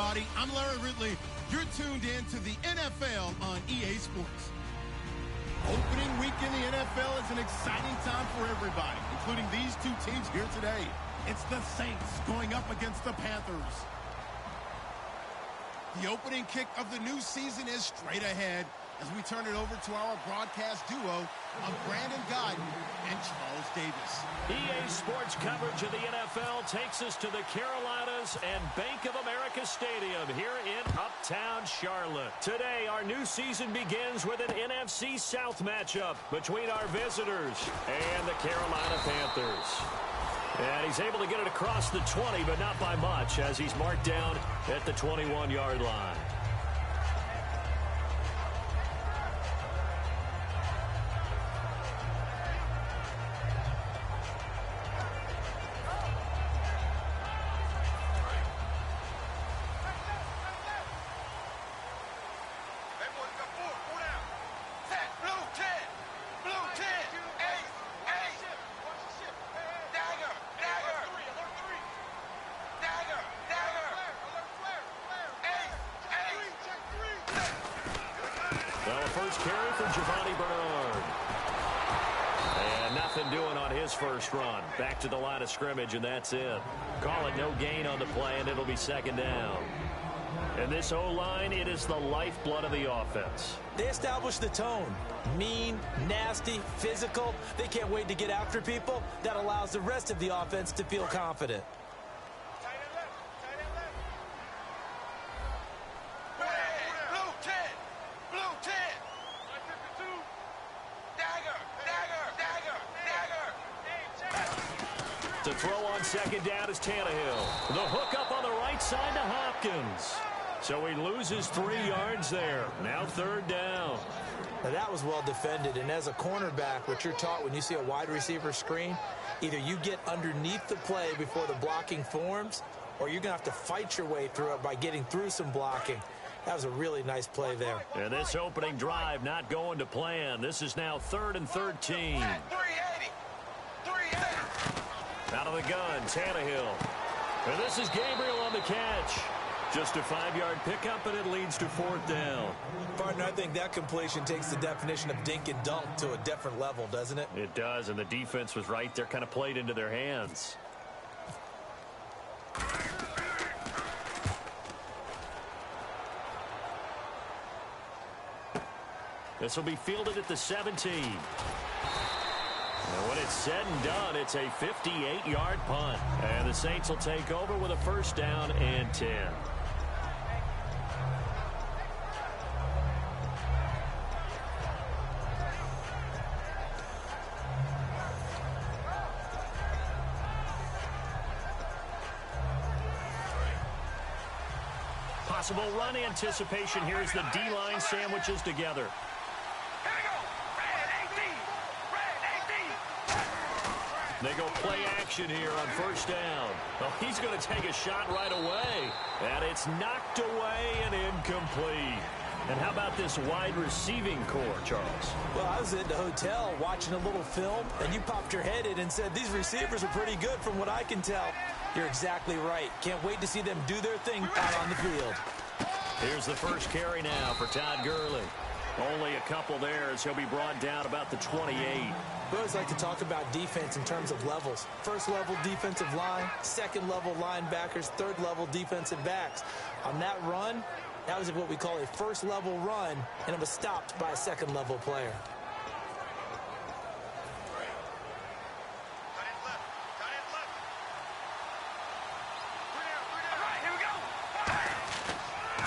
everybody. I'm Larry Ridley. You're tuned in to the NFL on EA Sports. Opening week in the NFL is an exciting time for everybody, including these two teams here today. It's the Saints going up against the Panthers. The opening kick of the new season is straight ahead as we turn it over to our broadcast duo of Brandon Godden and Charles Davis. EA Sports coverage of the NFL takes us to the Carolinas and Bank of America Stadium here in Uptown Charlotte. Today, our new season begins with an NFC South matchup between our visitors and the Carolina Panthers. And he's able to get it across the 20, but not by much, as he's marked down at the 21-yard line. First run back to the line of scrimmage, and that's it. Call it no gain on the play, and it'll be second down. And this O-line, it is the lifeblood of the offense. They establish the tone. Mean, nasty, physical. They can't wait to get after people. That allows the rest of the offense to feel confident. To throw on second down is Tannehill. The hook up on the right side to Hopkins. So he loses 3 yards there. Now third down. Now that was well defended. And as a cornerback, what you're taught when you see a wide receiver screen, either you get underneath the play before the blocking forms, or you're going to have to fight your way through it by getting through some blocking. That was a really nice play there. And this opening drive not going to plan. This is now 3rd and 13. Out of the gun, Tannehill. And this is Gabriel on the catch. Just a 5-yard pickup, and it leads to 4th down. Partner, I think that completion takes the definition of dink and dunk to a different level, doesn't it? It does, and the defense was right there, kind of played into their hands. This will be fielded at the 17. And when it's said and done, it's a 58-yard punt. And the Saints will take over with a 1st down and 10. Possible run anticipation here as the D-line sandwiches together. They go play action here on 1st down. Well, he's going to take a shot right away. And it's knocked away and incomplete. And how about this wide receiving core, Charles? Well, I was at the hotel watching a little film, and you popped your head in and said, these receivers are pretty good from what I can tell. You're exactly right. Can't wait to see them do their thing out on the field. Here's the first carry now for Todd Gurley. Only a couple there as he'll be brought down about the 28. We always like to talk about defense in terms of levels. 1st level defensive line, 2nd level linebackers, 3rd level defensive backs. On that run, that was what we call a 1st level run, and it was stopped by a 2nd level player.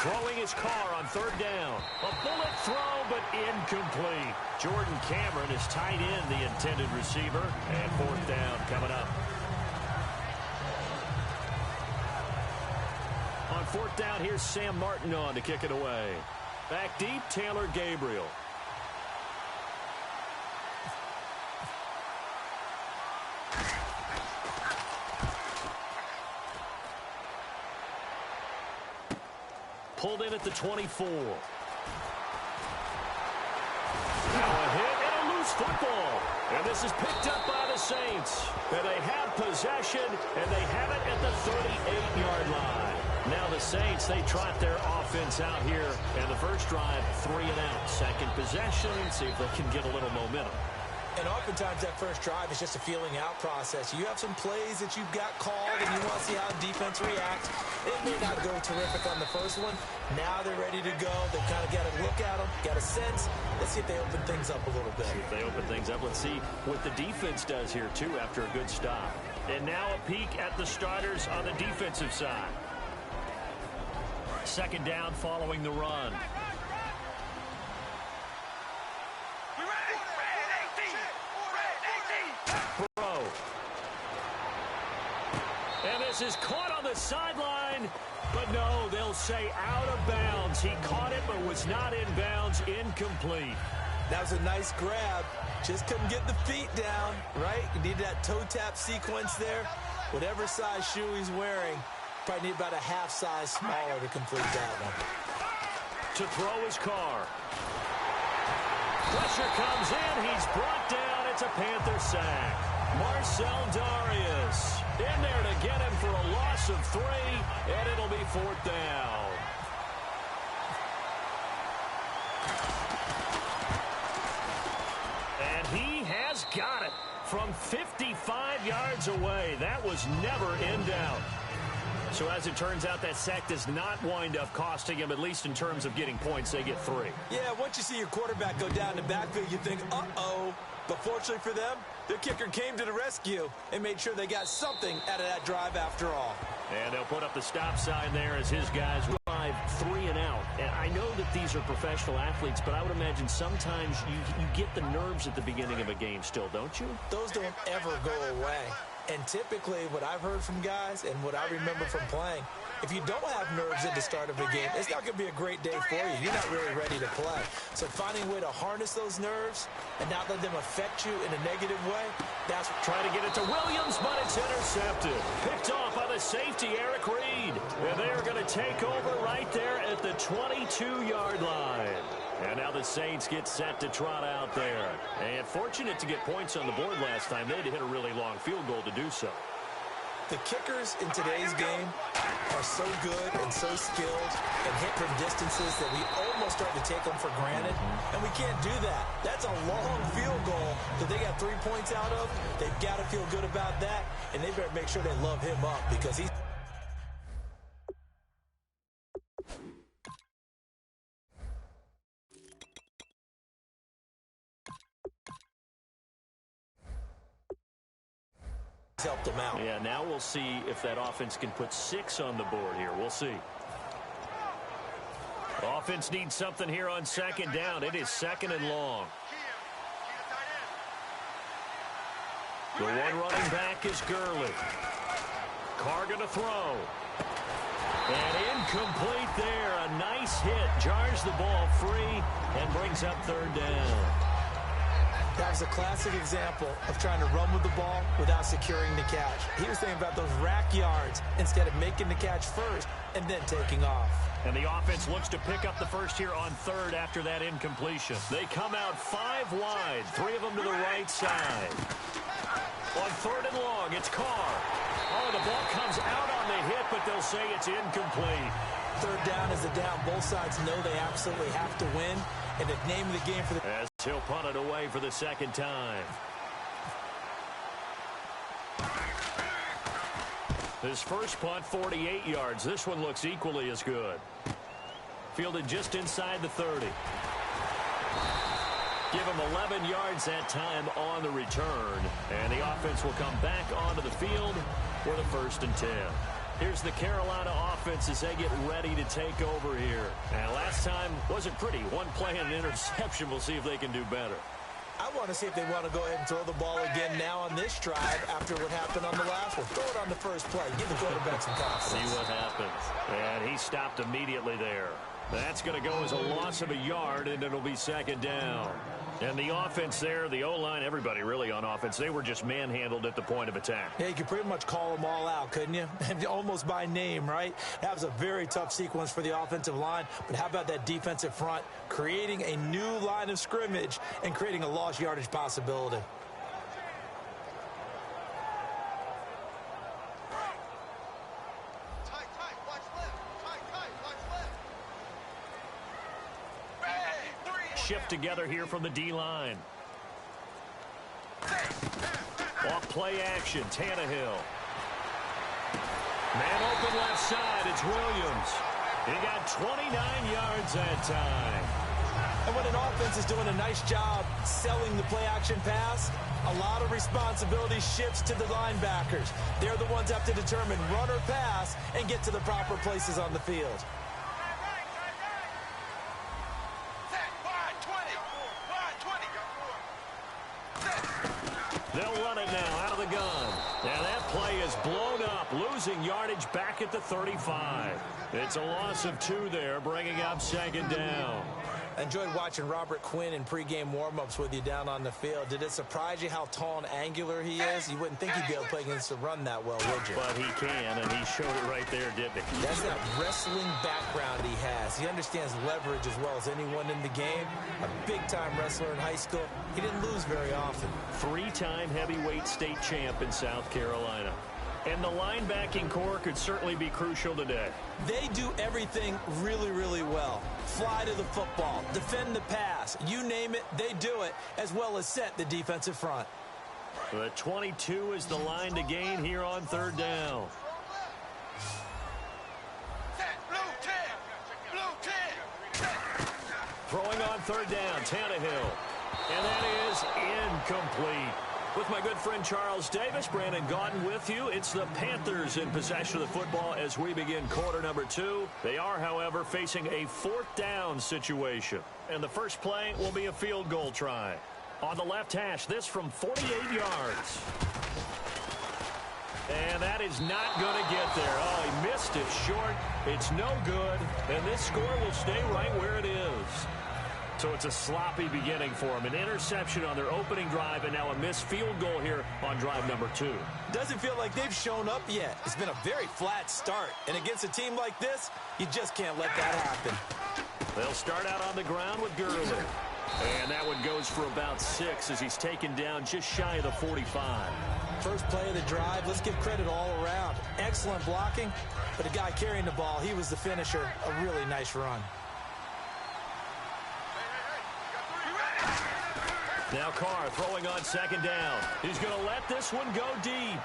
Throwing his car on 3rd down. A bullet throw, but incomplete. Jordan Cameron is tied in the intended receiver. And 4th down coming up. On 4th down, here's Sam Martin on to kick it away. Back deep, Taylor Gabriel. Pulled in at the 24. Now a hit and a loose football. And this is picked up by the Saints. And they have possession, and they have it at the 38-yard line. Now the Saints, they trot their offense out here. And the first drive, 3 and out. Second possession, see if they can get a little momentum. And oftentimes that first drive is just a feeling out process. You have some plays that you've got called and you want to see how defense reacts. It may not go terrific on the first one. Now they're ready to go. They've kind of got to look at them, got a sense. Let's see if they open things up a little bit. See if they open things up. Let's see what the defense does here, too, after a good stop. And now a peek at the starters on the defensive side. Second down following the run. And this is caught on the sideline, but no, they'll say out of bounds. He caught it, but was not in bounds, incomplete. That was a nice grab. Just couldn't get the feet down, right? You need that toe tap sequence there. Whatever size shoe he's wearing, probably need about a half size smaller to complete that one. To throw his car. Pressure comes in. He's brought down. It's a Panther sack. Marcel Darius in there to get him for a loss of 3, and it'll be 4th down. And he has got it from 55 yards away. That was never in doubt. So as it turns out, that sack does not wind up costing him, at least in terms of getting points. They get 3. Yeah, once you see your quarterback go down the backfield, you think, uh-oh. But fortunately for them, the kicker came to the rescue and made sure they got something out of that drive after all. And they'll put up the stop sign there as his guys drive 3 and out. And I know that these are professional athletes, but I would imagine sometimes you get the nerves at the beginning of a game still, don't you? Those don't ever go away. And typically what I've heard from guys and what I remember from playing, if you don't have nerves at the start of a game, it's not going to be a great day for you. You're not really ready to play. So finding a way to harness those nerves and not let them affect you in a negative way, that's what... Trying to get it to Williams, but it's intercepted. Picked off by the safety, Eric Reed. And they are going to take over right there at the 22-yard line. And now the Saints get set to trot out there. And fortunate to get points on the board last time. They had to hit a really long field goal to do so. The kickers in today's game are so good and so skilled and hit from distances that we almost start to take them for granted. And we can't do that. That's a long field goal that they got 3 points out of. They've got to feel good about that. And they better make sure they love him up because he's... helped them out. Yeah, now we'll see if that offense can put 6 on the board here. We'll see. Offense needs something here on second down. It is 2nd and long. The one running back is Gurley. Carr going to throw. And incomplete there. A nice hit. Jars the ball free and brings up 3rd down. That was a classic example of trying to run with the ball without securing the catch. He was thinking about those rack yards instead of making the catch first and then taking off. And the offense looks to pick up the first here on 3rd after that incompletion. They come out 5 wide, 3 of them to the right side. On 3rd and long, it's Carr. Oh, the ball comes out on the hit, but they'll say it's incomplete. 3rd down is a down. Both sides know they absolutely have to win. And the name of the game for the... As he'll punt it away for the 2nd time. His first punt, 48 yards. This one looks equally as good. Fielded just inside the 30. Give him 11 yards that time on the return. And the offense will come back onto the field for the 1st and 10. Here's the Carolina offense as they get ready to take over here. And last time wasn't pretty. One play and an interception. We'll see if they can do better. I want to see if they want to go ahead and throw the ball again now on this drive after what happened on the last one. Throw it on the first play. Give the quarterback some confidence. See what happens. And he stopped immediately there. That's going to go as a loss of a yard, and it'll be 2nd down. And the offense there, the O-line, everybody really on offense, they were just manhandled at the point of attack. Yeah, you could pretty much call them all out, couldn't you? And almost by name, right? That was a very tough sequence for the offensive line. But how about that defensive front creating a new line of scrimmage and creating a lost yardage possibility? shift together here from the D-line. Off play action, Tannehill. Man open left side, it's Williams. He got 29 yards that time. And when an offense is doing a nice job selling the play-action pass, a lot of responsibility shifts to the linebackers. They're the ones that have to determine run or pass and get to the proper places on the field. They'll run it now out of the gun. Now that play is blown up, losing yardage back at the 35. It's a loss of 2 there, bringing up second down. I enjoyed watching Robert Quinn in pregame warm-ups with you down on the field. Did it surprise you how tall and angular he is? You wouldn't think he'd be able to play against the run that well, would you? But he can, and he showed it right there, didn't he? That's that wrestling background he has. He understands leverage as well as anyone in the game. A big-time wrestler in high school. He didn't lose very often. 3-time heavyweight state champ in South Carolina. And the linebacking core could certainly be crucial today. They do everything really, really well. Fly to the football, defend the pass, you name it, they do it, as well as set the defensive front. The 22 is the line to gain here on third down. Throwing on third down, Tannehill. And that is incomplete. With my good friend Charles Davis, Brandon Gaudin with you. It's the Panthers in possession of the football as we begin quarter number 2. They are, however, facing a 4th down situation. And the first play will be a field goal try. On the left hash, this from 48 yards. And that is not going to get there. Oh, he missed it short. It's no good. And this score will stay right where it is. So it's a sloppy beginning for them. An interception on their opening drive and now a missed field goal here on drive number 2. Doesn't feel like they've shown up yet. It's been a very flat start. And against a team like this, you just can't let that happen. They'll start out on the ground with Gurley. And that one goes for about 6 as he's taken down just shy of the 45. First play of the drive, let's give credit all around. Excellent blocking, but the guy carrying the ball, he was the finisher. A really nice run. Now Carr throwing on second down. He's going to let this one go deep.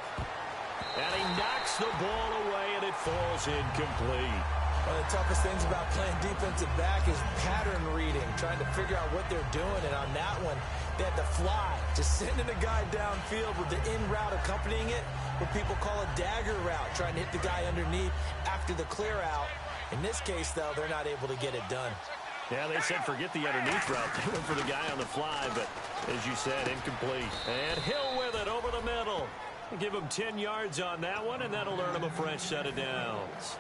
And he knocks the ball away, and it falls incomplete. One of the toughest things about playing defensive back is pattern reading, trying to figure out what they're doing. And on that one, they had to fly, just sending a guy downfield with the in route accompanying it, what people call a dagger route, trying to hit the guy underneath after the clear out. In this case, though, they're not able to get it done. Yeah, they said forget the underneath route. They went for the guy on the fly, but as you said, incomplete. And Hill with it over the middle. Give him 10 yards on that one, and that'll earn him a fresh set of downs.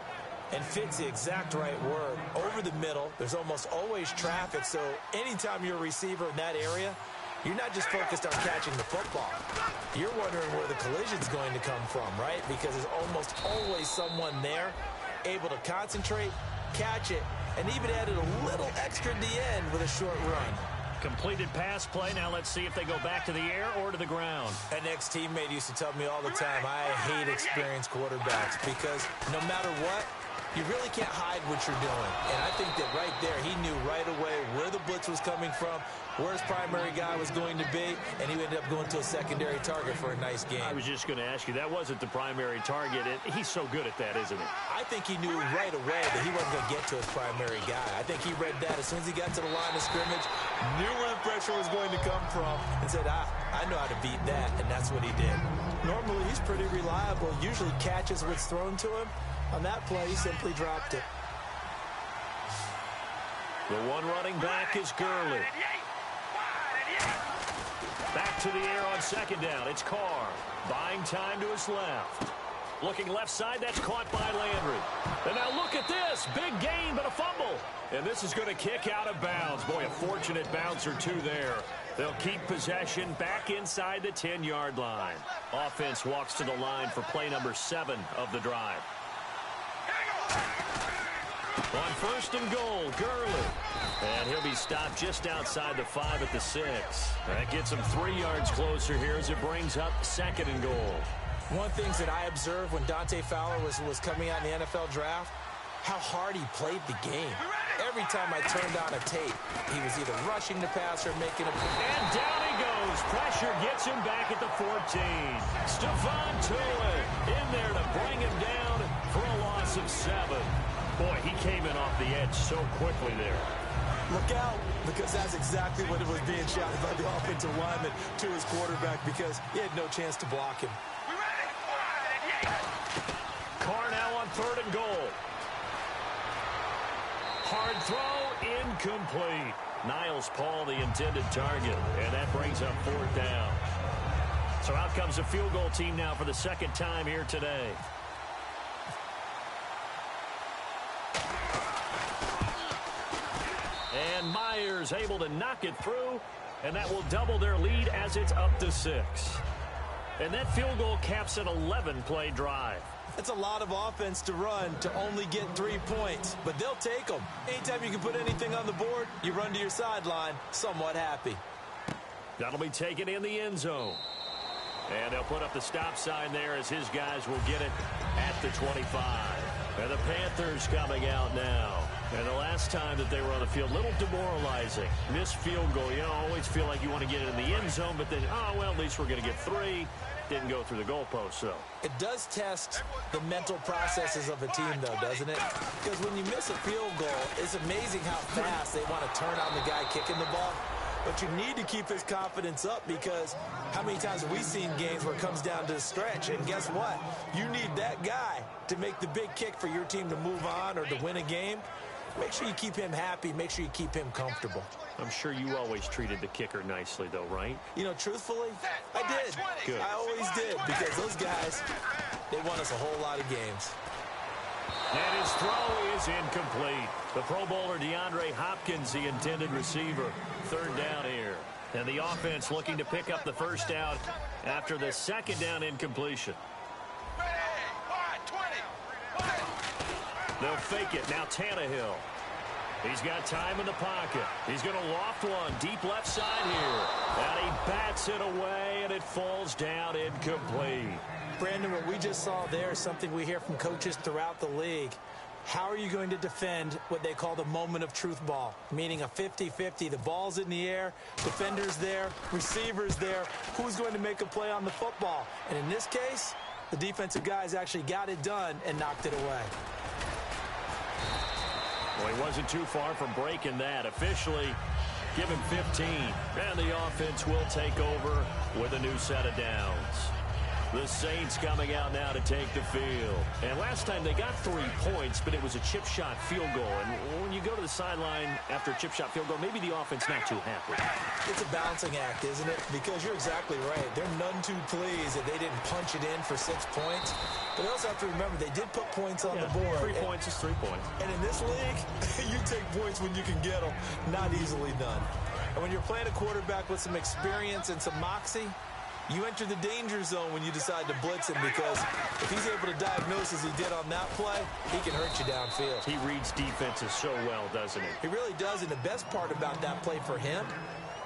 And fit's the exact right word. Over the middle, there's almost always traffic, so anytime you're a receiver in that area, you're not just focused on catching the football. You're wondering where the collision's going to come from, right? Because there's almost always someone there able to concentrate, catch it, and even added a little extra at the end with a short run. Completed pass play. Now let's see if they go back to the air or to the ground. An ex-teammate used to tell me all the time, I hate experienced quarterbacks because no matter what, you really can't hide what you're doing. And I think that right there, he knew right away where the blitz was coming from, where his primary guy was going to be, and he ended up going to a secondary target for a nice game. I was just going to ask you, that wasn't the primary target. He's so good at that, isn't he? I think he knew right away that he wasn't going to get to his primary guy. I think he read that as soon as he got to the line of scrimmage, knew where the pressure was going to come from, and said, I know how to beat that, and that's what he did. Normally, he's pretty reliable, usually catches what's thrown to him. On that play, he simply dropped it. The one running back is Gurley. Back to the air on second down. It's Carr. Buying time to his left. Looking left side, that's caught by Landry. And now look at this. Big gain, but a fumble. And this is going to kick out of bounds. Boy, a fortunate bounce or two there. They'll keep possession back inside the 10-yard line. Offense walks to the line for play number 7 of the drive. On first and goal, Gurley. And he'll be stopped just outside the 5 at the 6. That gets him 3 yards closer here as it brings up second and goal. One of the things that I observed when Dante Fowler was coming out in the NFL draft, how hard he played the game. Every time I turned on a tape, he was either rushing the passer or making a... And down he goes. Pressure gets him back at the 14. Stephon Tuitt in there to bring him down for a loss of 7. Boy, he came in off the edge so quickly there. Look out, because that's exactly what it was being shouted by the offensive lineman to his quarterback, because he had no chance to block him. Carr now on 3rd and goal. Hard throw, incomplete. Niles Paul, the intended target, and that brings up 4th down. So out comes the field goal team now for the 2nd time here today. And Myers able to knock it through, and that will double their lead as it's up to 6. And that field goal caps an 11-play drive. It's a lot of offense to run to only get 3 points, but they'll take them. Anytime you can put anything on the board, you run to your sideline somewhat happy. That'll be taken in the end zone. And they'll put up the stop sign there as his guys will get it at the 25. And the Panthers coming out now. And the last time that they were on the field, a little demoralizing. Missed field goal. You always feel like you want to get it in the end zone, but then, oh, well, at least we're going to get 3. Didn't go through the goalpost, so. It does test the mental processes of a team, though, doesn't it? Because when you miss a field goal, it's amazing how fast they want to turn on the guy kicking the ball. But you need to keep his confidence up, because how many times have we seen games where it comes down to the stretch? And guess what? You need that guy to make the big kick for your team to move on or to win a game. Make sure you keep him happy. Make sure you keep him comfortable. I'm sure you always treated the kicker nicely, though, right? You know, truthfully, I did. Good. I always did, because those guys, they won us a whole lot of games. And his throw is incomplete. The Pro Bowler DeAndre Hopkins, the intended receiver. 3rd down here. And the offense looking to pick up the 1st down after the 2nd down incompletion. They'll fake it. Now Tannehill. He's got time in the pocket. He's going to loft one deep left side here. And he bats it away, and it falls down incomplete. Brandon, what we just saw there is something we hear from coaches throughout the league. How are you going to defend what they call the moment of truth ball, meaning a 50-50? The ball's in the air, defender's there, receiver's there. Who's going to make a play on the football? And in this case, the defensive guys actually got it done and knocked it away. Well, he wasn't too far from breaking that. Officially, give him 15. And the offense will take over with a new set of downs. The Saints coming out now to take the field. And last time they got 3 points, but it was a chip shot field goal. And when you go to the sideline after a chip shot field goal, maybe the offense not too happy. It's a balancing act, isn't it? Because you're exactly right. They're none too pleased that they didn't punch it in for 6 points. But they also have to remember they did put points on the board. 3 points is 3 points. And in this league, you take points when you can get them. Not easily done. And when you're playing a quarterback with some experience and some moxie, you enter the danger zone when you decide to blitz him, because if he's able to diagnose as he did on that play, he can hurt you downfield. He reads defenses so well, doesn't he? He really does, and the best part about that play for him,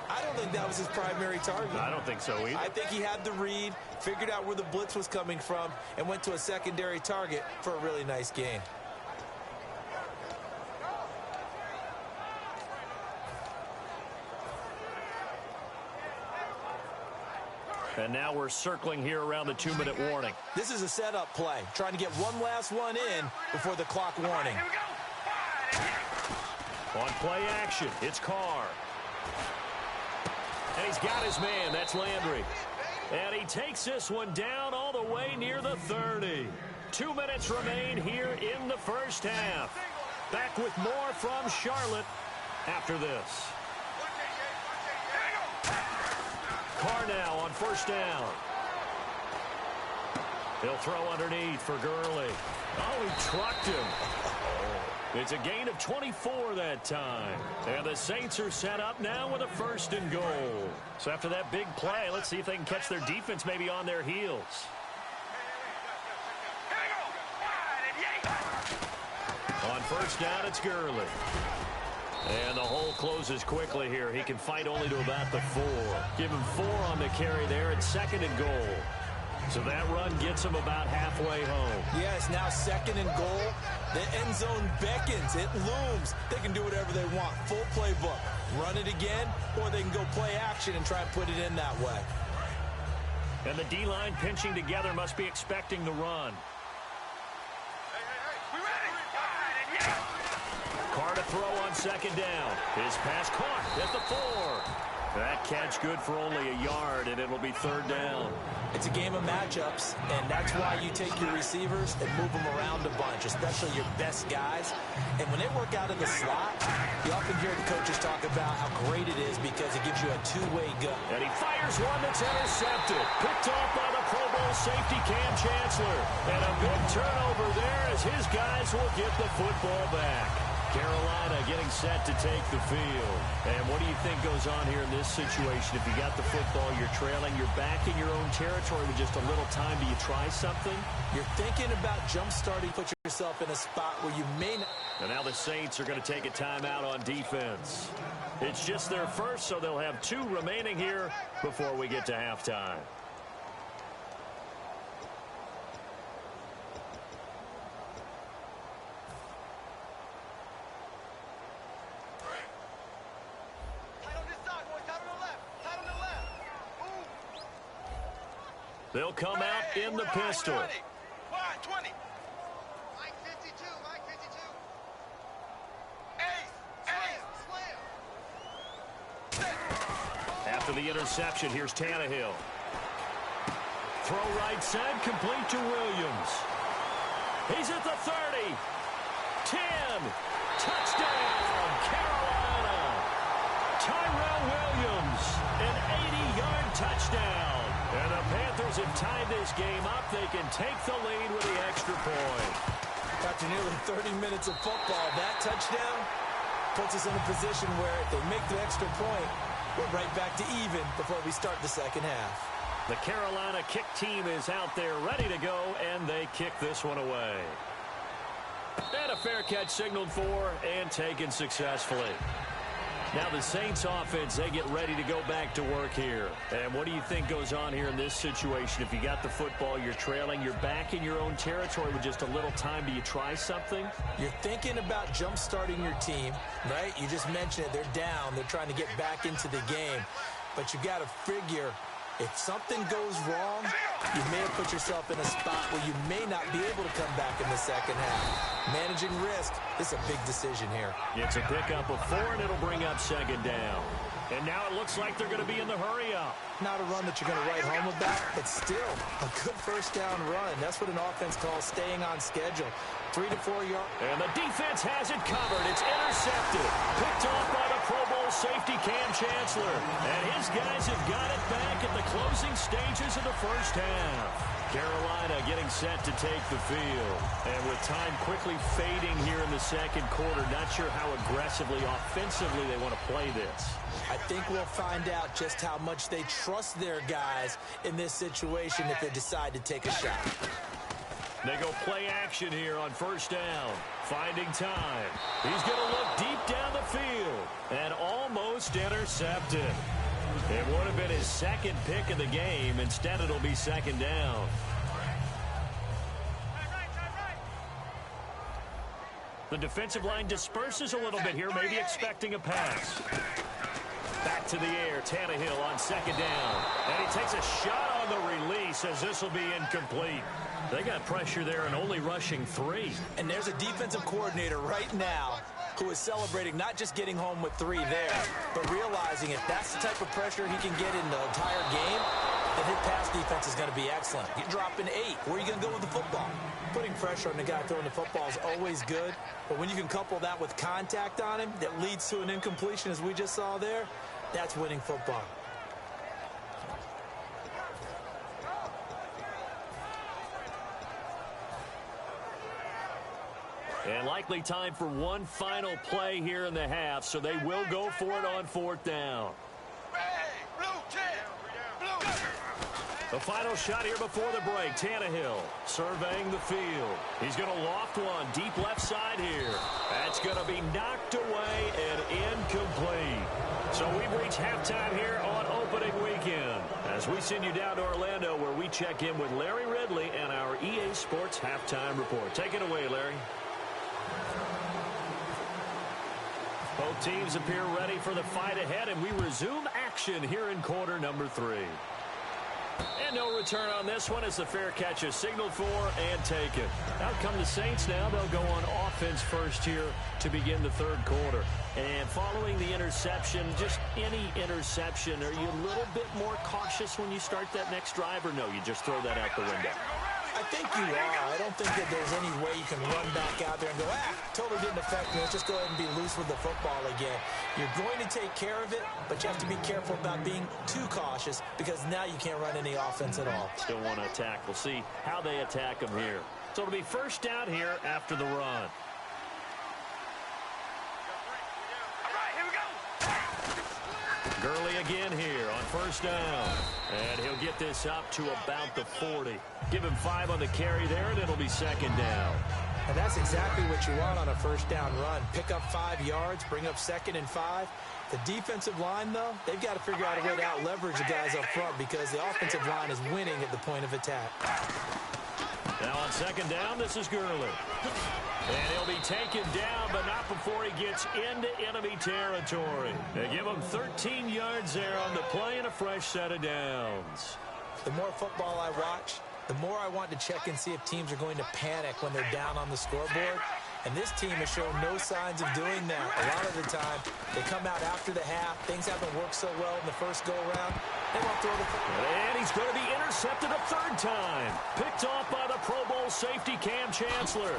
I don't think that was his primary target. I don't think so either. I think he had the read, figured out where the blitz was coming from, and went to a secondary target for a really nice gain. And now we're circling here around the 2-minute warning. This is a setup play, trying to get one last one in before the clock warning. On play action, it's Carr. And he's got his man, that's Landry. And he takes this one down all the way near the 30. 2 minutes remain here in the 1st half. Back with more from Charlotte after this. Carr now on 1st down. He'll throw underneath for Gurley. Oh, he trucked him. It's a gain of 24 that time. And the Saints are set up now with a 1st and goal. So after that big play, let's see if they can catch their defense maybe on their heels. On 1st down, it's Gurley. And the hole closes quickly here. He can fight only to about the 4. Give him 4 on the carry there at 2nd and goal. So that run gets them about halfway home. Yes, now 2nd and goal. The end zone beckons. It looms. They can do whatever they want. Full playbook. Run it again, or they can go play action and try and put it in that way. And the D-line pinching together must be expecting the run. Carr to throw on 2nd down. His pass caught at the 4. That catch good for only a yard, and it'll be 3rd down. It's a game of matchups, and that's why you take your receivers and move them around a bunch, especially your best guys. And when they work out in the slot, you often hear the coaches talk about how great it is because it gives you a two-way go. And he fires one that's intercepted. Picked off by the Pro Bowl safety Cam Chancellor. And a big turnover there as his guys will get the football back. Carolina getting set to take the field. And what do you think goes on here in this situation? If you got the football, you're trailing, you're back in your own territory with just a little time. Do you try something? You're thinking about jump-starting, put yourself in a spot where you may not. And now the Saints are going to take a timeout on defense. It's just their first, so they'll have 2 remaining here before we get to halftime. They'll come out in the pistol. Wide 20. Mike 52, Mike 52. Ace. After the interception, here's Tannehill. Throw right side, complete to Williams. He's at the 30. 10. Touchdown, Carolina. Tyrell Williams, an 80-yard touchdown. And the Panthers have tied this game up. They can take the lead with the extra point. After nearly 30 minutes of football, that touchdown puts us in a position where if they make the extra point, we're right back to even before we start the second half. The Carolina kick team is out there ready to go, and they kick this one away. And a fair catch signaled for and taken successfully. Now the Saints offense, they get ready to go back to work here. And what do you think goes on here in this situation? If you got the football, you're trailing, you're back in your own territory with just a little time. Do you try something? You're thinking about jump-starting your team, right? You just mentioned it. They're down. They're trying to get back into the game. But you got to figure if something goes wrong, you may have put yourself in a spot where you may not be able to come back in the second half. Managing risk is a big decision here. It's a pickup of 4, and it'll bring up 2nd down. And now it looks like they're going to be in the hurry-up. Not a run that you're going to write home about, but still a good first-down run. That's what an offense calls staying on schedule. 3 to 4 yards. And the defense has it covered. It's intercepted. Picked off by the Pro Bowl safety Cam Chancellor. And his guys have got it back at the closing stages of the first half. Carolina getting set to take the field. And with time quickly fading here in the second quarter, not sure how aggressively, offensively they want to play this. I think we'll find out just how much they trust their guys in this situation if they decide to take a shot. They go play action here on first down. Finding time. He's going to look deep down the field. And almost intercepted. It would have been his 2nd pick of the game. Instead, it'll be 2nd down. The defensive line disperses a little bit here, maybe expecting a pass. Back to the air, Tannehill on 2nd down. And he takes a shot on the release as this will be incomplete. They got pressure there and only rushing 3. And there's a defensive coordinator right now who is celebrating not just getting home with 3 there, but realizing if that's the type of pressure he can get in the entire game, then his pass defense is going to be excellent. You're dropping 8. Where are you going to go with the football? Putting pressure on the guy throwing the football is always good, but when you can couple that with contact on him that leads to an incompletion, as we just saw there, that's winning football. And likely time for one final play here in the half, so they will go for it on 4th down. The final shot here before the break. Tannehill surveying the field. He's going to loft one deep left side here. That's going to be knocked away and incomplete. So we've reached halftime here on opening weekend as we send you down to Orlando where we check in with Larry Ridley and our EA Sports Halftime Report. Take it away, Larry. Both teams appear ready for the fight ahead, and we resume action here in quarter number 3. And no return on this one as the fair catch is signaled for and taken. Out come the Saints now. They'll go on offense first here to begin the third quarter. And following the interception, just any interception, are you a little bit more cautious when you start that next drive, or no, you just throw that out the window? I think you are. I don't think that there's any way you can run back out there and go, totally didn't affect me. Let's just go ahead and be loose with the football again. You're going to take care of it, but you have to be careful about being too cautious because now you can't run any offense at all. Still want to attack. We'll see how they attack them here. So it'll be first down here after the run. Gurley again here on first down. And he'll get this up to about the 40. Give him 5 on the carry there, and it'll be second down. And that's exactly what you want on a first down run. Pick up 5 yards, bring up 2nd and 5. The defensive line, though, they've got to figure out a way to out-leverage the guys up front because the offensive line is winning at the point of attack. Now on second down, this is Gurley. And he'll be taken down, but not before he gets into enemy territory. They give him 13 yards there on the play and a fresh set of downs. The more football I watch, the more I want to check and see if teams are going to panic when they're down on the scoreboard. And this team has shown no signs of doing that. A lot of the time, they come out after the half. Things haven't worked so well in the first go-around. They won't throw the football. And he's going to be intercepted a 3rd time. Picked off by the Pro Bowl safety Cam Chancellor.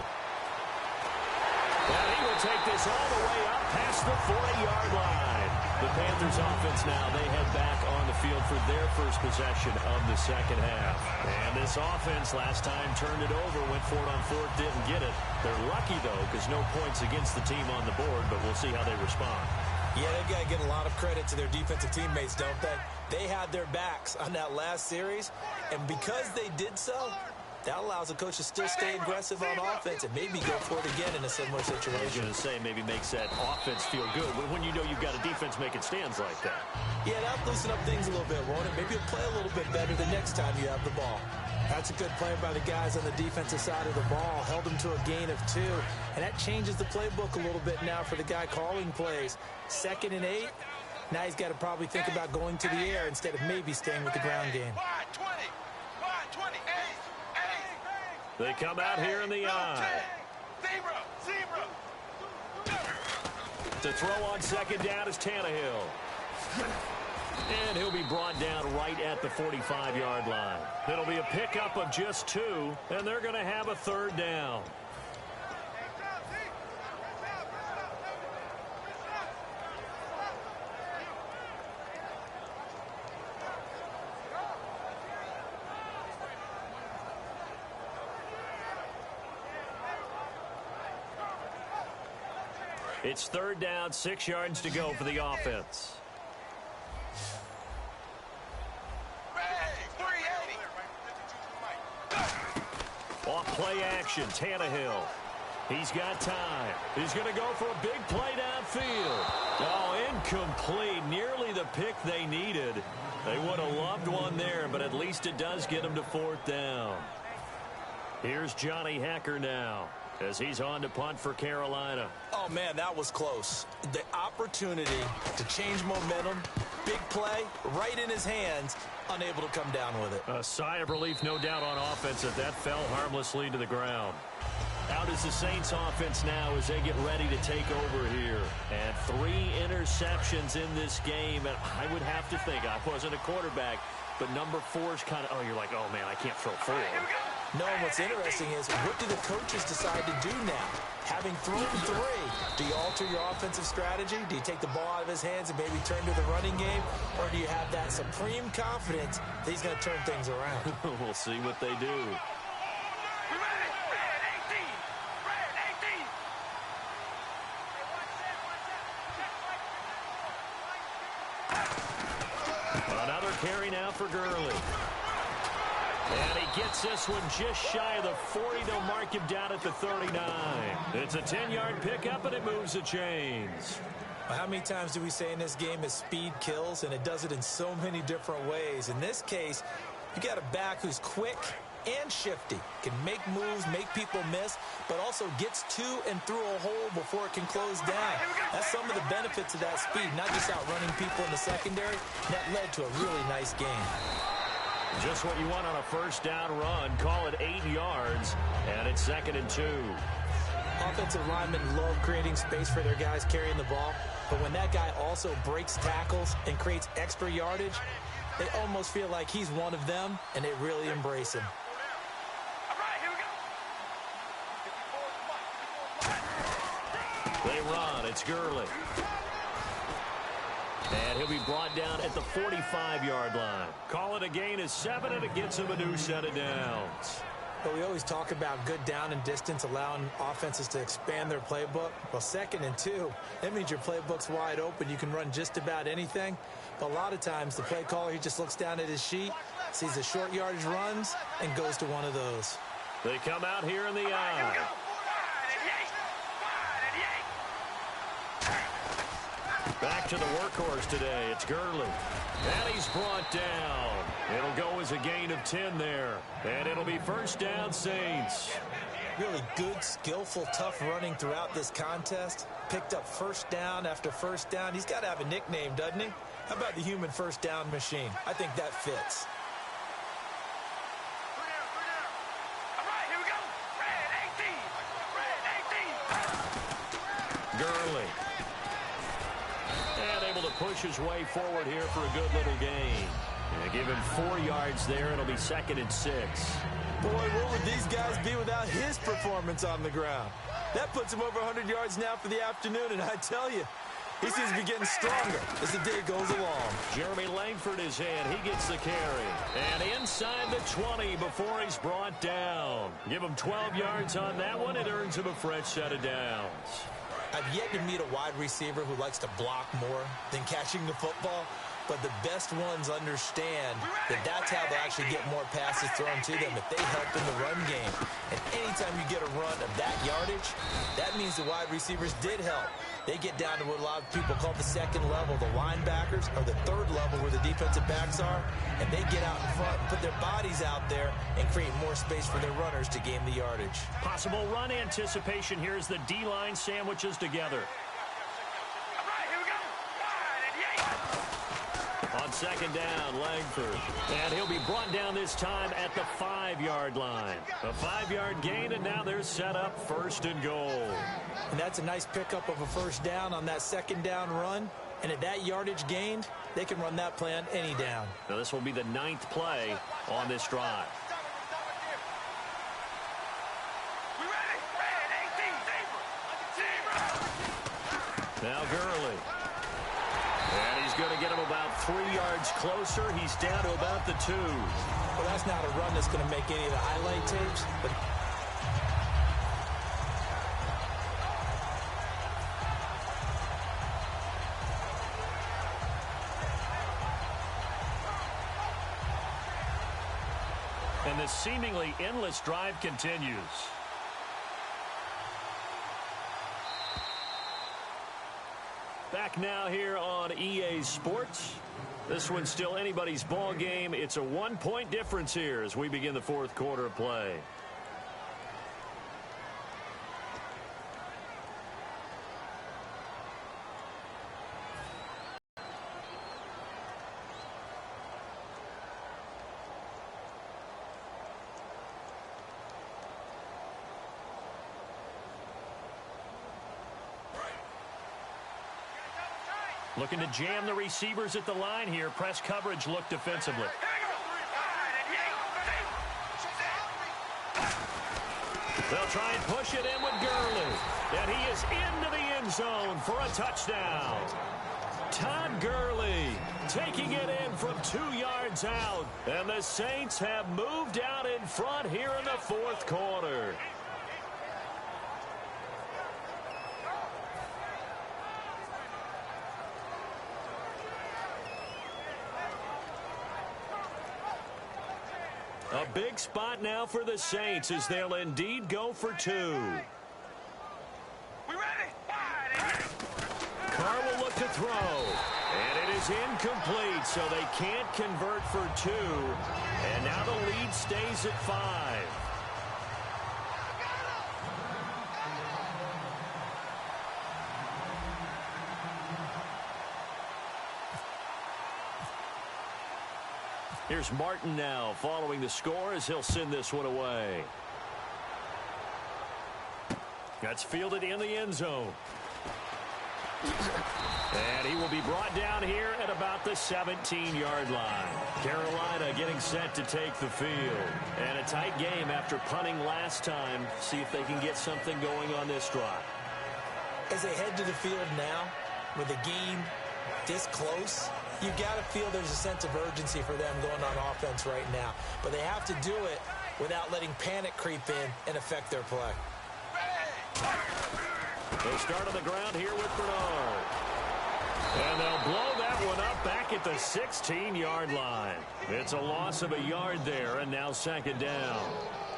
And he will take this all the way up past the 40-yard line. The Panthers offense now, they head back on the field for their first possession of the second half. And this offense last time turned it over, went for it on 4th, didn't get it. They're lucky, though, because no points against the team on the board, but we'll see how they respond. Yeah, they've got to get a lot of credit to their defensive teammates, don't they? They had their backs on that last series, and because they did so, that allows the coach to still stay aggressive on offense and maybe go for it again in a similar situation. I was going to say maybe makes that offense feel good when you know you've got a defense making stands like that. Yeah, that'll loosen up things a little bit, won't it? Maybe you'll play a little bit better the next time you have the ball. That's a good play by the guys on the defensive side of the ball. Held them to a gain of 2. And that changes the playbook a little bit now for the guy calling plays. 2nd and 8. Now he's got to probably think about going to the air instead of maybe staying with the ground game. They come out here in the eye. To throw on second down is Tannehill. And he'll be brought down right at the 45-yard line. It'll be a pickup of just 2, and they're going to have a 3rd down. It's 3rd down, 6 yards to go for the offense. Off play action, Tannehill. He's got time. He's going to go for a big play downfield. Oh, incomplete. Nearly the pick they needed. They would have loved one there, but at least it does get them to 4th down. Here's Johnny Hecker now as he's on to punt for Carolina. Oh, man, that was close. The opportunity to change momentum, big play, right in his hands, unable to come down with it. A sigh of relief, no doubt, on offense as that fell harmlessly to the ground. Out is the Saints offense now as they get ready to take over here. And 3 interceptions in this game. And I would have to think, I wasn't a quarterback, but number 4 is kind of, oh, you're like, oh, man, I can't throw 4. No, and what's interesting is, what do the coaches decide to do now? Having thrown 3, do you alter your offensive strategy? Do you take the ball out of his hands and maybe turn to the running game? Or do you have that supreme confidence that he's going to turn things around? We'll see what they do. Another carry now for Gurley. And he gets this one just shy of the 40. They'll mark him down at the 39. It's a 10-yard pickup, and it moves the chains. How many times do we say in this game is speed kills, and it does it in so many different ways. In this case, you got a back who's quick and shifty, can make moves, make people miss, but also gets to and through a hole before it can close down. That's some of the benefits of that speed, not just outrunning people in the secondary. That led to a really nice game. Just what you want on a first down run. Call it 8 yards, and it's 2nd and 2. Offensive linemen love creating space for their guys carrying the ball, but when that guy also breaks tackles and creates extra yardage, they almost feel like he's one of them, and they really embrace him. They run. It's Gurley. And he'll be brought down at the 45-yard line. Call it a gain of 7, and it gets him a new set of downs. But we always talk about good down and distance, allowing offenses to expand their playbook. Well, 2nd and 2, that means your playbook's wide open. You can run just about anything. But a lot of times, the play caller, he just looks down at his sheet, sees the short yardage runs, and goes to one of those. They come out here in the eye. Back to the workhorse today. It's Gurley. And he's brought down. It'll go as a gain of 10 there. And it'll be first down, Saints. Really good, skillful, tough running throughout this contest. Picked up first down after first down. He's got to have a nickname, doesn't he? How about the human first down machine? I think that fits. Gurley. And able to push his way forward here for a good little gain. And give him 4 yards there. It'll be 2nd and 6. Boy, what would these guys be without his performance on the ground? That puts him over 100 yards now for the afternoon, and I tell you, he seems to be getting stronger as the day goes along. Jeremy Langford is in. He gets the carry. And inside the 20 before he's brought down. Give him 12 yards on that one. It earns him a fresh set of downs. I've yet to meet a wide receiver who likes to block more than catching the football, but the best ones understand that that's how they'll actually get more passes thrown to them if they help in the run game. And anytime you get a run of that yardage, that means the wide receivers did help. They get down to what a lot of people call the 2nd level, the linebackers, or the 3rd level where the defensive backs are, and they get out in front and put their bodies out there and create more space for their runners to gain the yardage. Possible run anticipation here as the D-line sandwiches together. On 2nd down, Langford. And he'll be brought down this time at the 5-yard line. A 5-yard gain, and now they're set up 1st and goal. And that's a nice pickup of a first down on that 2nd down run. And at that yardage gained, they can run that play on any down. Now this will be the 9th play on this drive. Now Gurley. And he's going to get him about 3 yards closer. He's down to about the 2. Well, that's not a run that's going to make any of the highlight tapes, but and the seemingly endless drive continues. Back now here on EA Sports. This one's still anybody's ball game. It's a 1-point difference here as we begin the 4th quarter of play. Looking to jam the receivers at the line here. Press coverage look defensively. They'll try and push it in with Gurley. And he is into the end zone for a touchdown. Todd Gurley taking it in from 2 yards out. And the Saints have moved out in front here in the 4th quarter. A big spot now for the Saints as they'll indeed go for 2. Carr will look throw. And it is incomplete, so they can't convert for 2. And now the lead stays at 5. Here's Martin now following the score as he'll send this one away. That's fielded in the end zone. And he will be brought down here at about the 17-yard line. Carolina getting set to take the field. And a tight game after punting last time. See if they can get something going on this drive. As they head to the field now, with the game this close, you've got to feel there's a sense of urgency for them going on offense right now. But they have to do it without letting panic creep in and affect their play. They'll start on the ground here with Bernard. And they'll blow that one up back at the 16-yard line. It's a loss of a yard there, and now second down.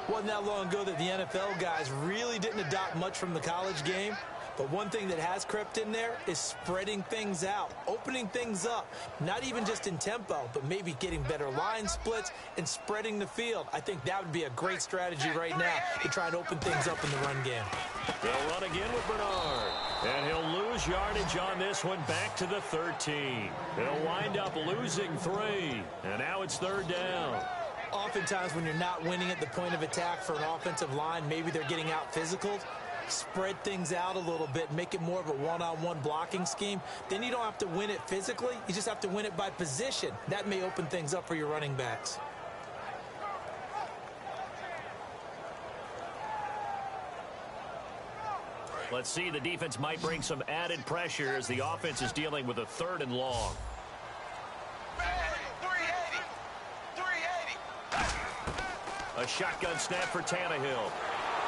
Wasn't that long ago that the NFL guys really didn't adopt much from the college game. But one thing that has crept in there is spreading things out, opening things up, not even just in tempo, but maybe getting better line splits and spreading the field. I think that would be a great strategy right now to try and open things up in the run game. They'll run again with Bernard. And he'll lose yardage on this one back to the 13. He'll wind up losing 3. And now it's third down. Oftentimes when you're not winning at the point of attack for an offensive line, maybe they're getting out physical. Spread things out a little bit, make it more of a one-on-one blocking scheme. Then you don't have to win it physically. You just have to win it by position. That may open things up for your running backs. Let's see, the defense might bring some added pressure as the offense is dealing with a 3rd and long. 380. A shotgun snap for Tannehill.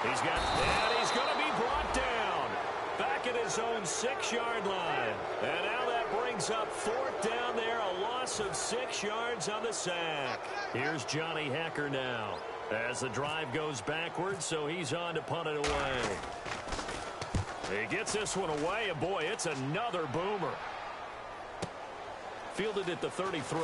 He's going to be brought down back at his own 6-yard line. And now that brings up 4th down there, a loss of 6 yards on the sack. Here's Johnny Hecker now as the drive goes backwards, so he's on to punt it away. He gets this one away, and boy, it's another boomer. Fielded at the 33.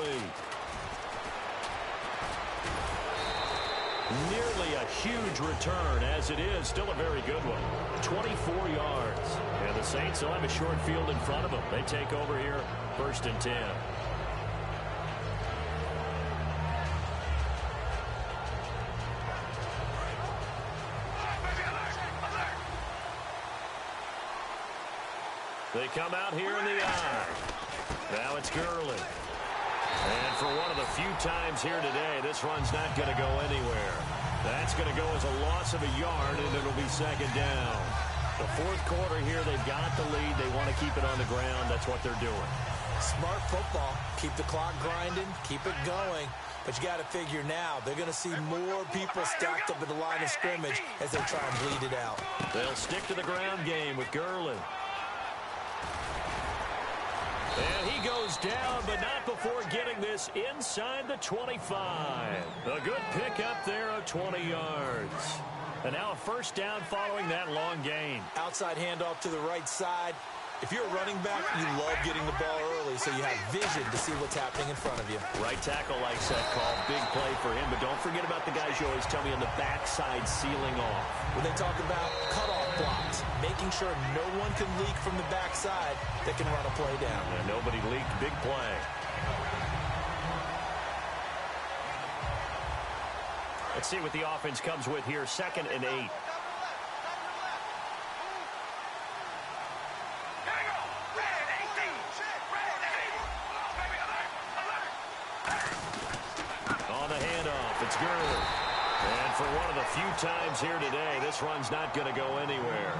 Nearly a huge return, as it is still a very good one. 24 yards. And the Saints will have a short field in front of them. They take over here, 1st and 10. They come out here in the eye. Now it's Gurley. And for one of the few times here today, this run's not going to go anywhere. That's going to go as a loss of a yard, and it'll be second down. The 4th quarter here, they've got the lead. They want to keep it on the ground. That's what they're doing. Smart football. Keep the clock grinding. Keep it going. But you got to figure now, they're going to see more people stacked up at the line of scrimmage as they try and bleed it out. They'll stick to the ground game with Gurley. And he goes down, but not before getting this inside the 25. A good pickup there of 20 yards. And now a 1st down following that long gain. Outside handoff to the right side. If you're a running back, you love getting the ball early so you have vision to see what's happening in front of you. Right tackle likes that call. Big play for him. But don't forget about the guys you always tell me on the backside sealing off. When they talk about cutoff blocks, making sure no one can leak from the backside that can run a play down. And nobody leaked. Big play. Let's see what the offense comes with here. 2nd and 8. On the handoff, it's Gurley. And for one of the few times here today, this run's not going to go anywhere.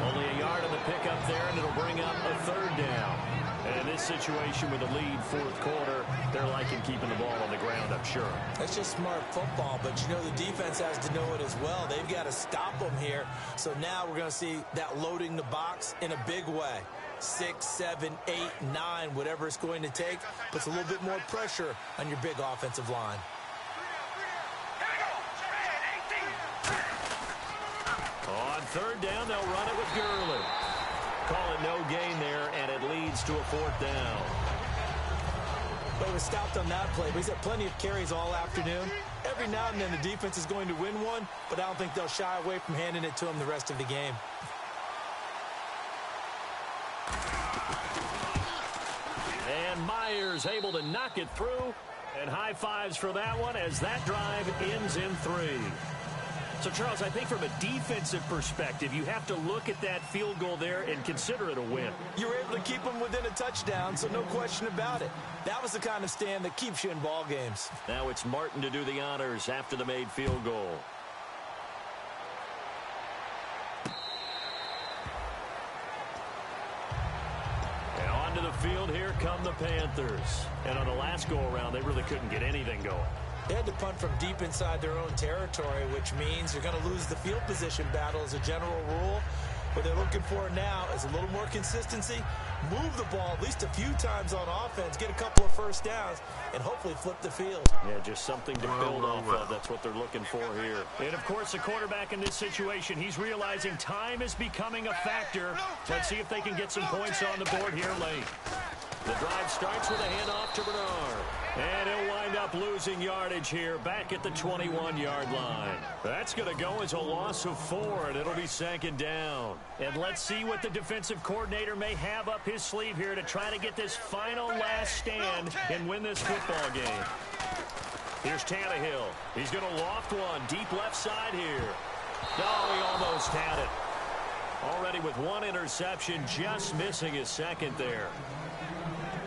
Only a yard on the pickup there, and it'll bring up a 3rd down. And in this situation with a lead 4th quarter, they're liking keeping the ball on the ground, I'm sure. That's just smart football, but you know the defense has to know it as well. They've got to stop them here. So now we're going to see that loading the box in a big way. 6, 7, 8, 9, whatever it's going to take, puts a little bit more pressure on your big offensive line. On 3rd down, they'll run it with Gurley. Call it no gain there, and it leads leads to a 4th down. Well, he was stopped on that play, but he's had plenty of carries all afternoon. Every now and then the defense is going to win one, but I don't think they'll shy away from handing it to him the rest of the game. And Myers able to knock it through. And high fives for that one as that drive ends in 3. So, Charles, I think from a defensive perspective, you have to look at that field goal there and consider it a win. You were able to keep them within a touchdown, so no question about it. That was the kind of stand that keeps you in ball games. Now it's Martin to do the honors after the made field goal. And onto the field, here come the Panthers. And on the last go-around, they really couldn't get anything going. They had to punt from deep inside their own territory, which means you're going to lose the field position battle as a general rule. What they're looking for now is a little more consistency, move the ball at least a few times on offense, get a couple of first downs, and hopefully flip the field. Yeah, just something to build off of. That's what they're looking for here. And, of course, the quarterback in this situation, he's realizing time is becoming a factor. Let's see if they can get some points on the board here late. The drive starts with a handoff to Bernard. And he'll wind up losing yardage here back at the 21-yard line. That's going to go as a loss of 4, and it'll be 2nd down. And let's see what the defensive coordinator may have up his sleeve here to try to get this final last stand and win this football game. Here's Tannehill. He's going to loft one deep left side here. Oh, he almost had it. Already with 1 interception, just missing his 2nd there.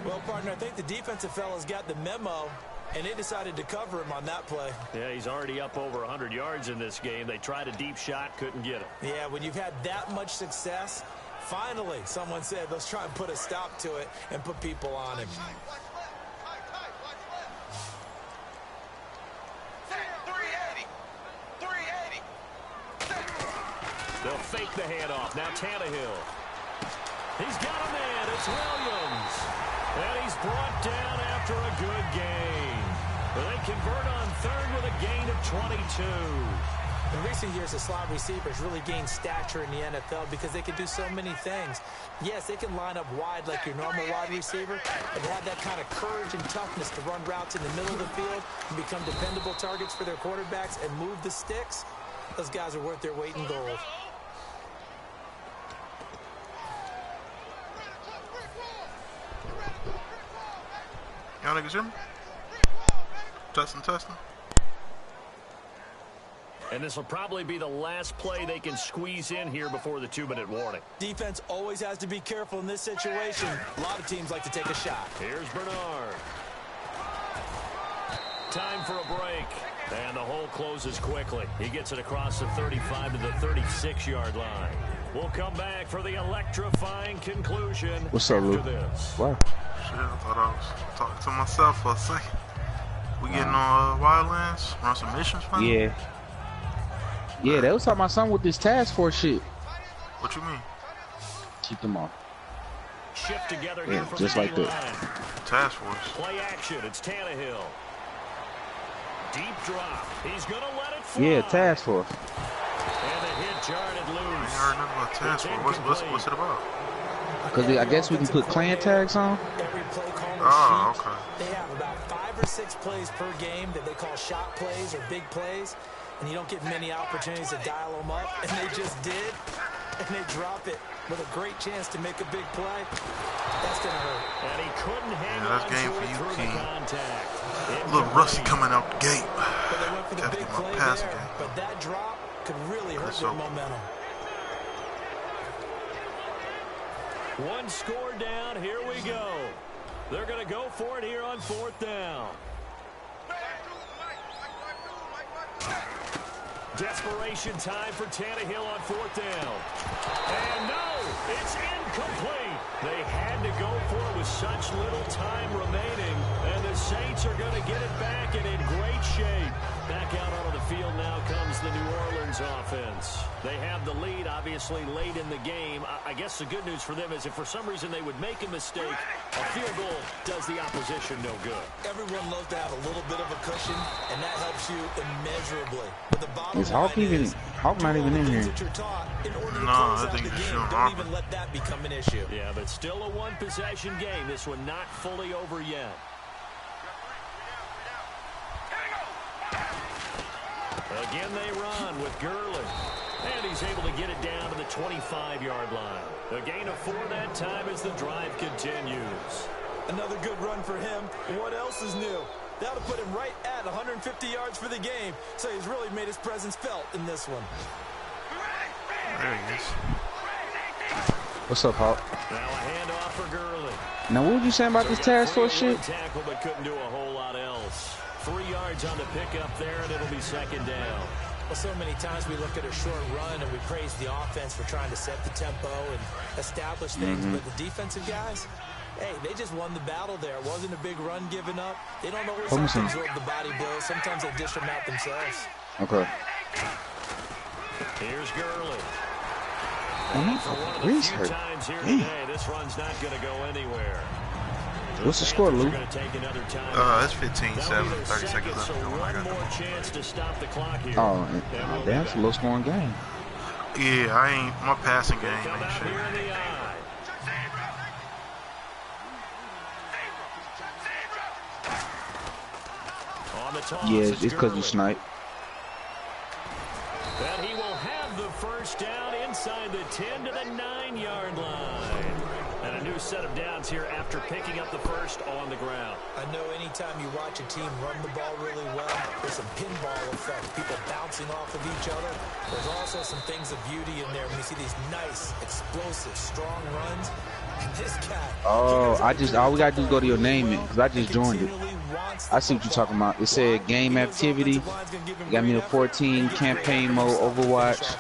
Well, partner, I think the defensive fellas got the memo, and they decided to cover him on that play. Yeah, he's already up over 100 yards in this game. They tried a deep shot, couldn't get it. Yeah, when you've had that much success, finally someone said, let's try and put a stop to it and put people on him. They'll fake the handoff. Now Tannehill. He's got a man. It's Williams. And he's brought down after a good gain. But they convert on 3rd with a gain of 22. In recent years, the slot receivers really gained stature in the NFL because they can do so many things. Yes, they can line up wide like your normal wide receiver, but they have that kind of courage and toughness to run routes in the middle of the field and become dependable targets for their quarterbacks and move the sticks. Those guys are worth their weight in gold. Y'all niggas hear me? Testing. And this will probably be the last play they can squeeze in here before the 2-minute warning. Defense always has to be careful in this situation. A lot of teams like to take a shot. Here's Bernard. Time for a break. And the hole closes quickly. He gets it across the 35 to the 36-yard line. We'll come back for the electrifying conclusion. What's up, Luke? What? Shit, I thought I was talking to myself for a second. We getting on Wildlands? Run some missions, man? Yeah. Yeah, they was talking about something with this task force shit. What you mean? Keep them off. Shift together Yeah, here from just the like line. that. Task force. Play action. It's Tannehill. Deep drop. He's going to let it fly. Yeah, task force. And the hit jarred it I ain't loose. heard nothing about task force. What's it about? Because I guess we can put clan tags on. Every play call Oh, sheet, okay. they have about 5 or 6 plays per game that they call shot plays or big plays, and you don't get many opportunities to dial them up, and they just did, and they drop it with a great chance to make a big play. That's going to hurt. And he couldn't hang that's on game to for it you, through the King. contact. A little rusty coming out the gate. But they went for the Gotta big get my play passing there, game. but that drop could really hurt That's their okay. momentum. One score down. Here we go. They're going to go for it here on 4th down. Desperation time for Tannehill on 4th down. And no, it's incomplete. They had to go for it with such little time remaining. And the Saints are going to get it back and in great shape. Back out onto the field now comes the New Orleans offense. They have the lead, obviously, late in the game. I guess the good news for them is if for some reason they would make a mistake, a field goal does the opposition no good. Everyone loves to have a little bit of a cushion, and that helps you immeasurably. But the bottom Is Hawk not even in here? No, I think he's shooting Don't even let that become an issue. Yeah, but still a one-possession game. This one not fully over yet. Again, they run with Gurley. And he's able to get it down to the 25-yard line. A gain of 4 that time as the drive continues. Another good run for him. What else is new? That'll put him right at 150 yards for the game. So he's really made his presence felt in this one. There he is. What's up, Hawk? Now a handoff for Gurley. Now, what were you saying about this task force shit? Tackle, but couldn't do a whole lot else. 3 yards on the pickup there, and it'll be second down. Well, so many times we look at a short run and we praise the offense for trying to set the tempo and establish things. But the defensive guys, hey, they just won the battle there. It wasn't a big run given up. They don't always have to absorb the body blows. Sometimes they dish them out themselves. Okay. Here's Gurley. For one of the few times here today, this run's not going to go anywhere. What's the score, Lou? It's 15-7, 30 seconds left. One more chance to stop the clock here. Oh, that's a low-scoring game. Yeah, my passing game ain't shit. Yeah, it's because you snipe. And he will have the first down inside the 10 to the 9-yard line. And a new set of downs here after picking up the first on the ground. I know anytime you watch a team run the ball really well, there's some pinball effect, people bouncing off of each other. There's also some things of beauty in there when you see these nice, explosive, strong runs. And this guy... Oh, all we got to do is go to your name, because I just joined it. I see what you're talking about. It said game activity. Got me a 14 campaign mode Overwatch.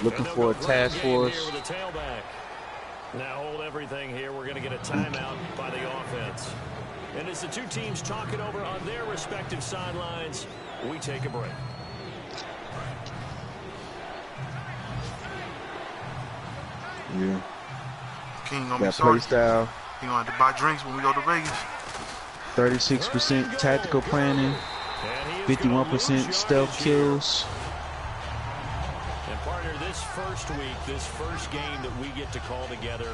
Looking for a task force. Now hold everything here. We're going to get a timeout by the offense. And as the two teams talk it over on their respective sidelines, we take a break. Yeah. King gonna be play style. He gonna have to buy drinks when we go to Vegas. 36% tactical planning. 51% stealth kills. And partner, this first week, this first game that we get to call together,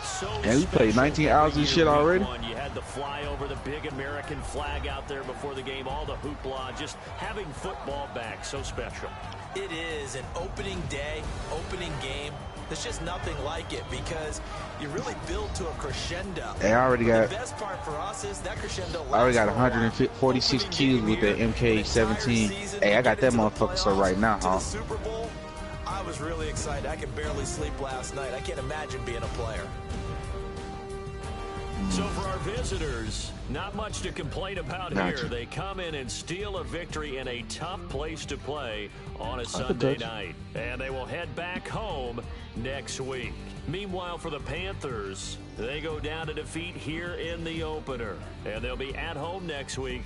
so and we played 19 hours of shit already. You had the flyover, the big American flag out there before the game, all the hoopla, just having football back, so special. It is an opening day, opening game. There's just nothing like it because you really build to a crescendo. Hey, I already got. The best part for us is that crescendo. I already got 146 kills with the MK17. Hey, I got that motherfucker so right now, huh? Super Bowl, I was really excited. I could barely sleep last night. I can't imagine being a player. So for our visitors, not much to complain about here. They come in and steal a victory in a tough place to play on a Sunday night. And they will head back home next week. Meanwhile, for the Panthers, they go down to defeat here in the opener. And they'll be at home next week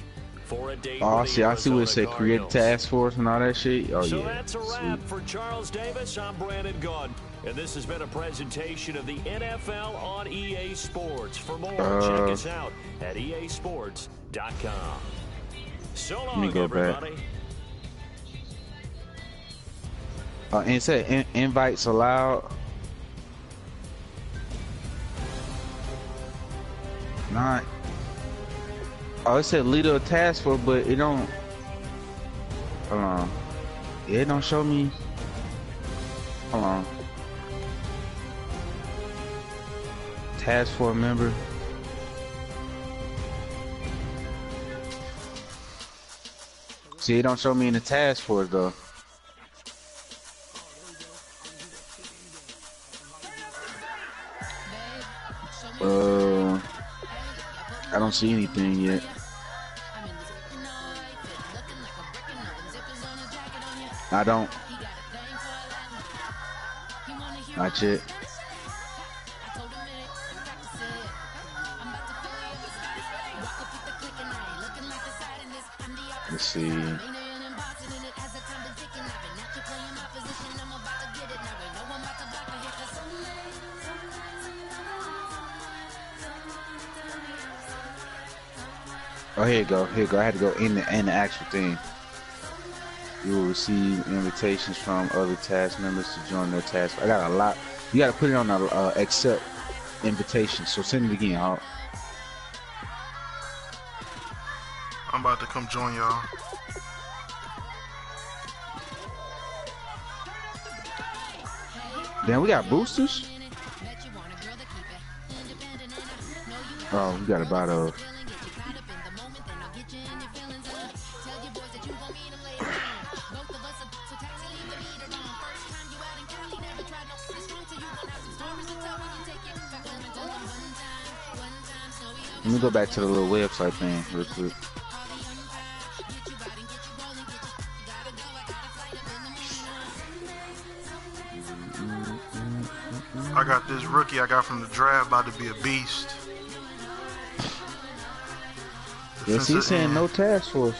for a date. Oh, I see what it said, create a task force and all that shit. Oh, so yeah. That's a wrap for Charles Davis. I'm Brandon Gaudin. And this has been a presentation of the NFL on EA Sports. For more, check us out at easports.com. So long, everybody. And it said invites allowed. Not. Oh, it said leader of task force, but it don't. Hold on. It don't show me. Hold on. Task force member. See, it don't show me in the task force though. I don't see anything yet. I don't. Not yet. Let's see. Oh, here you go. Here you go. I had to go in the actual thing. You will receive invitations from other task members to join their task. I got a lot. You got to put it on the accept invitation. So send it again, Hawk. I'm about to come join y'all. Damn, we got boosters? Oh, we got about a... Let me go back to the little website thing real quick. I got this rookie I got from the draft about to be a beast. Yes, he's saying no task force.